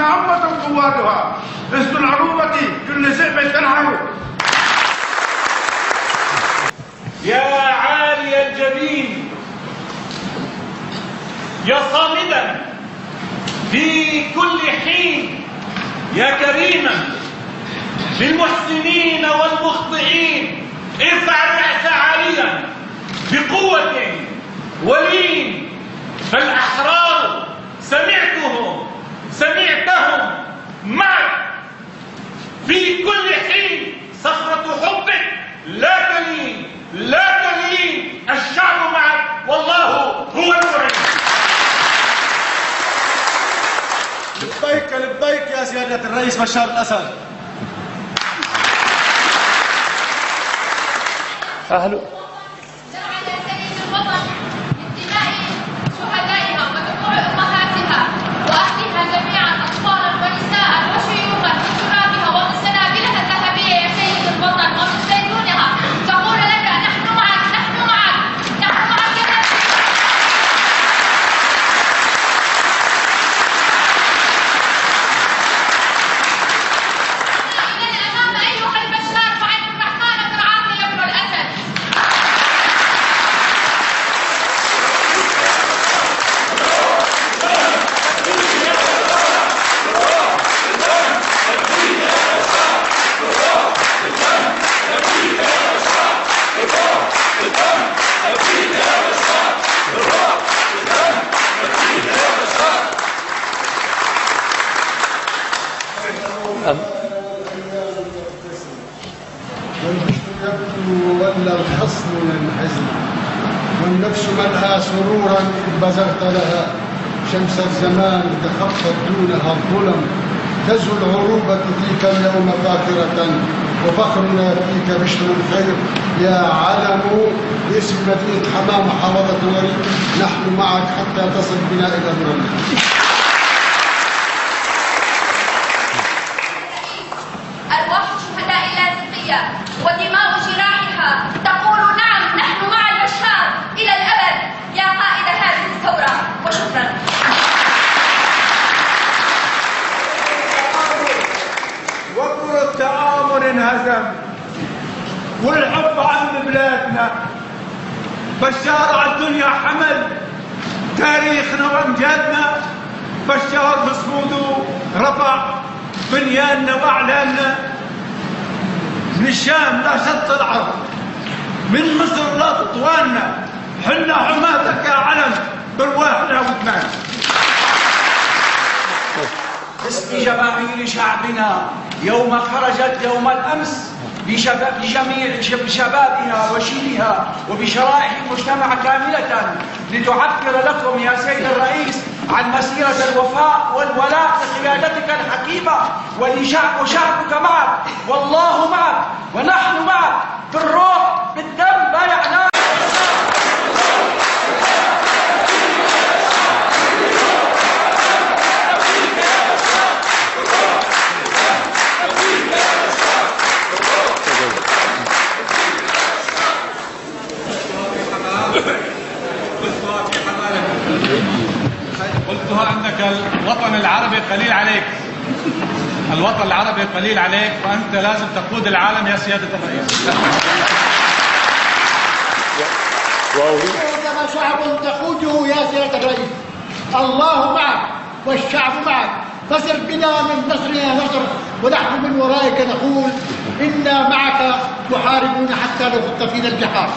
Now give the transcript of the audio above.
عامة قواتها، مثل العروبة كل ذئب تنحر. يا عالي الجبين، يا صامدا في كل حين، يا كريما بالمحسنين والمخطئين، ارفع الرأس عاليا بقوة ولين، فالأحرار سمعتهم معك في كل حين. صخرة حبك لا تلين، الشعب معك والله هو المعين. لبيك يا سيادة الرئيس بشار الأسد. أهلا. جعل سيد الوطن بانتماء شهدائها ودموع أمهاتها وأهلها جميعا، أطفالا ونساء وشيوخا، من ترابها ومن سنابلها الذهبية يا سيد الوطن ومن زيتونها، تقول لك نحن معك يا أمام أيها البشار وعين الرحمن ترعاك يا ابن الأسد. والبشر يبدو ولا الحصن ينحزن، والنفس ملها سرورا إذ بزغت لها شمس الزمان تخفت دونها الظلم. تزهو العروبة فيك اليوم فاكرة، وفخرنا فيك بشر الخير يا علم باسم مدينة حمام حافظة وريد. نحن معك حتى تصل بنا إلى المنى. أرواح الشهداء اللاذقية ودماء جراحها تقول نعم، نحن مع البشار إلى الأبد يا قائد هذه الثورة. وشكرا. وكر التآمر انهزم والحب عم بلادنا. بشار على الدنيا حمل تاريخنا وامجادنا. بشار بصموده رفع بنياننا واعلاننا. من الشام لا شط العرب، من مصر لا تطواننا. حنا حماتك يا علم بالواحدة وثمان. باسم جماهير شعبنا يوم خرجت يوم الأمس بجميع شبابها وشيبها وبشرائح المجتمع كاملة لتعبر لكم يا سيد الرئيس عن مسيرة الوفاء والولاء لقيادتك الحكيمة. وشعبك معك والله معك ونحن معك بالروح بالدم بايعناك. قلتها أنك الوطن العربي قليل عليك، الوطن العربي قليل عليك، وأنت لازم تقود العالم يا سيادة الرئيس. عندما شعب تقوده يا سيادة الرئيس، الله معك والشعب معك، فسر بنا من نصر إلى نصر، ونحن من ورائك نقول إنا معك محاربون حتى لو خضت فينا البحار.